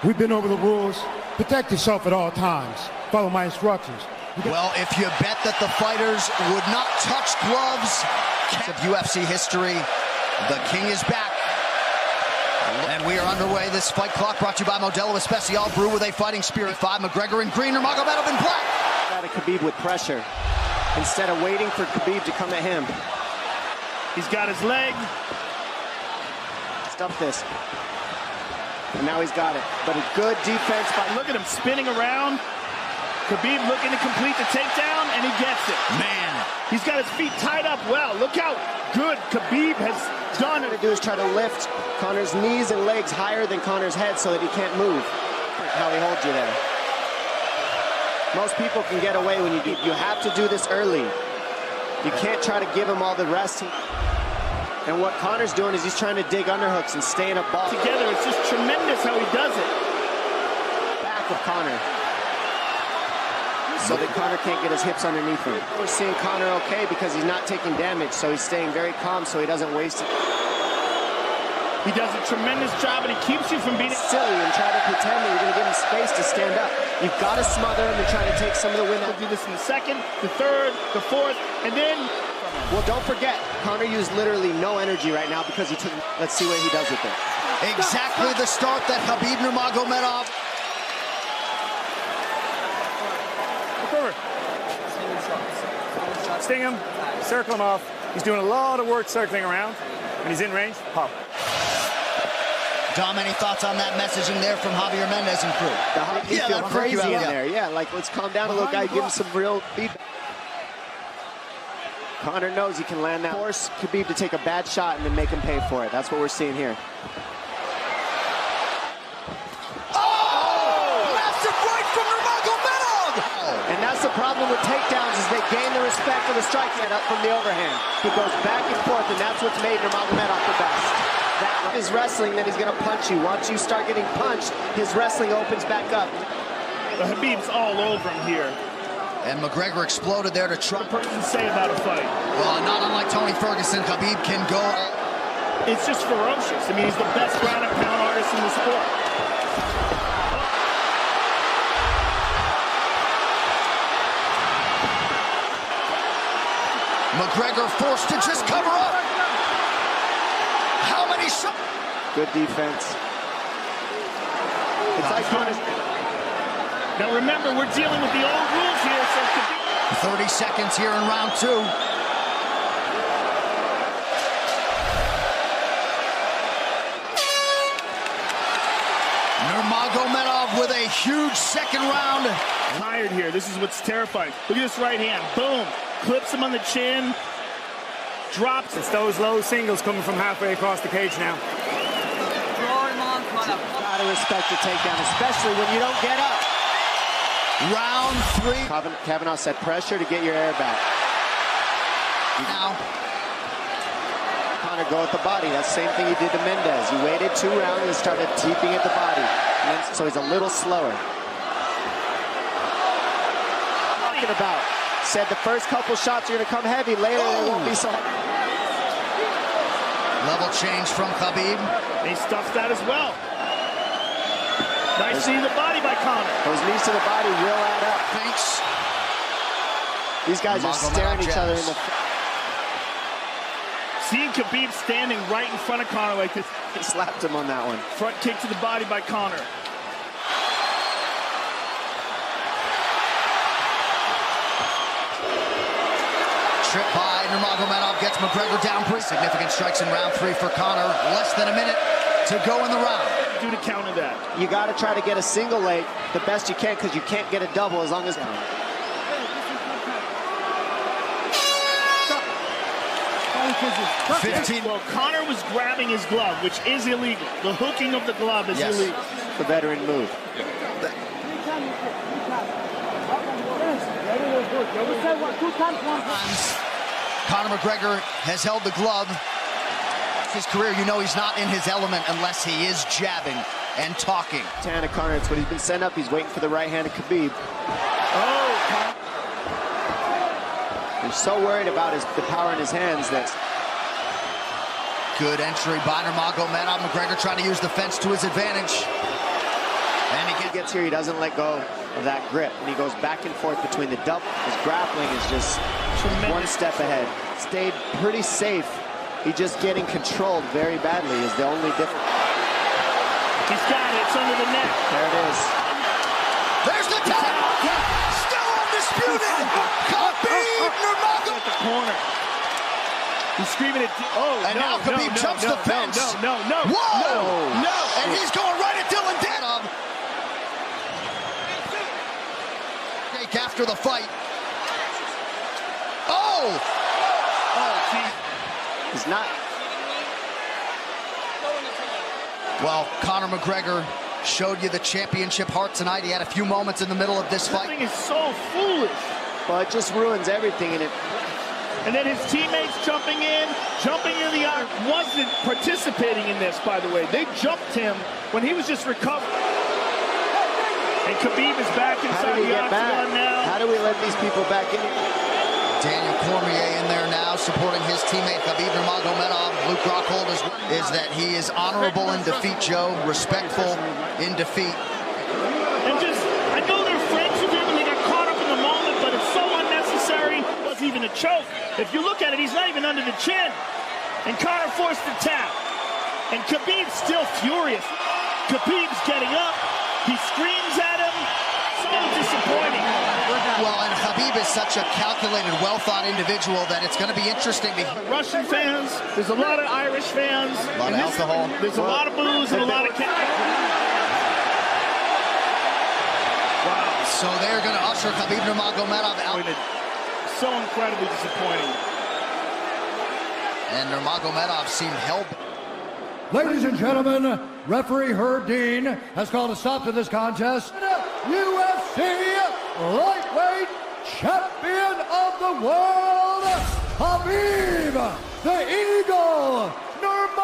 We've been over the rules. Protect yourself at all times. Follow my instructions. Well, if you bet that the fighters would not touch gloves of UFC history, the king is back. And we are underway. This fight clock brought to you by Modelo Especial, brew with a fighting spirit. 5, McGregor in green, Nurmagomedov in black. Got a Habib with pressure instead of waiting for Habib to come at him. He's got his leg. Stuff this. And now he's got it. But a good defense by... Look at him spinning around. Habib looking to complete the takedown, and he gets it. Man. He's got his feet tied up well. Look how good Habib has done it. What to do is try to lift Conor's knees and legs higher than Conor's head so that he can't move. How he holds you there. Most people can get away when you do. You have to do this early. You can't try to give him all the rest. And what Conor's doing is he's trying to dig underhooks and stay in a ball. Together, it's just tremendous how he does it. Back of Conor. So that Conor can't get his hips underneath him. We're seeing Conor okay because he's not taking damage, so he's staying very calm so he doesn't waste it. He does a tremendous job, and he keeps you from being silly and try to pretend that you're going to give him space to stand up. You've got to smother him and try to take some of the wind out. He'll do this in the second, the third, the fourth, and then... Well, don't forget, Conor used literally no energy right now because he took... Let's see what he does with it. Exactly the start that Habib Nurmagomedov... Sting him, circle him off. He's doing a lot of work circling around. When he's in range, pop. Dom, any thoughts on that messaging there from Javier Mendez and crew? He feel crazy in there. Yeah, like, let's calm down a little guy, give him some real feedback. Conor knows he can land that. Force Habib to take a bad shot and then make him pay for it. That's what we're seeing here. And that's the problem with takedowns is they gain the respect for the strike up from the overhand. He goes back and forth, and that's what's made Nurmagomedov the best. That is wrestling, then he's going to punch you. Once you start getting punched, his wrestling opens back up. The Habib's all over him here. And McGregor exploded there to try. What person say about a fight? Well, not unlike Tony Ferguson, Habib can go. It's just ferocious. I mean, he's the best ground and pound artist in the sport. McGregor forced to just cover up. How many shots? Good defense. It's like Conor. Now remember, we're dealing with the old rules here, so it could be 30 seconds here in round 2. Nurmagomedov with a huge second round. Tired here. This is what's terrifying. Look at this right hand. Boom. Clips him on the chin. Drops. It's those low singles coming from halfway across the cage now. Gotta respect the takedown, especially when you don't get up. Round 3. Kavanaugh said pressure to get your air back. Now. Conor go at the body. That's the same thing he did to Mendez. He waited 2 rounds and started teeping at the body. And then, so he's a little slower. Talking about. Said the first couple shots are going to come heavy. Later, they won't be so heavy. Level change from Habib. He stuffs that as well. Nice knee to the body by Conor. Those knees to the body will add up. Thanks. These guys are staring each other in the... Seeing Habib standing right in front of Conor like this. He slapped him on that one. Front kick to the body by Conor. Trip by Nurmagomedov gets McGregor down. Pretty significant strikes in round 3 for Conor. Less than a minute to go in the round. Do to counter that. You got to try to get a single leg the best you can because you can't get a double as long as... 15. Well, Conor was grabbing his glove, which is illegal. The hooking of the glove is illegal. The veteran move. Conor McGregor has held the glove. His career, you know he's not in his element unless he is jabbing and talking. Tana Conor, it's what he's been sent up. He's waiting for the right hand of Habib. Oh! He's so worried about the power in his hands that... Good entry by Nurmagomedov. McGregor trying to use the fence to his advantage. And he gets here, he doesn't let go of that grip, and he goes back and forth between the double. His grappling is just one step ahead. Stayed pretty safe. He's just getting controlled very badly is the only difference. He's got it. It's under the neck. There it is. There's the tap. Still undisputed. Habib Nurmagomedov at the corner. He's screaming at. Oh, and no, now Habib jumps the fence. No. Whoa! No! And he's going right at Dylan Denham. After the fight. Oh! Oh, geez. He's not. Well, Conor McGregor showed you the championship heart tonight. He had a few moments in the middle of this fight. This thing is so foolish. Well, it just ruins everything in it. And then his teammates jumping in the arc, wasn't participating in this, by the way. They jumped him when he was just recovering. And Habib is back inside the octagon now. How do we let these people back in? Daniel Cormier in there now, supporting his teammate Habib Nurmagomedov. Luke Rockhold is that he is honorable in defeat, Joe, respectful in defeat. And just, I know they're friends with him and they got caught up in the moment, but it's so unnecessary. It wasn't even a choke. If you look at it, he's not even under the chin. And Conor forced the tap. And Khabib's still furious. Khabib's getting up. He screams at him. So disappointing. Well, and Habib is such a calculated, well-thought individual that it's going to be interesting. Russian fans, there's a lot of Irish fans. A lot of alcohol. There's a lot of booze and a lot of... Wow. So they're going to usher Habib Nurmagomedov out. So incredibly disappointing. And Nurmagomedov seemed held. Ladies and gentlemen, referee Herb Dean has called a stop to this contest. UFC lightweight champion of the world, Habib, the Eagle Nurmagomedov.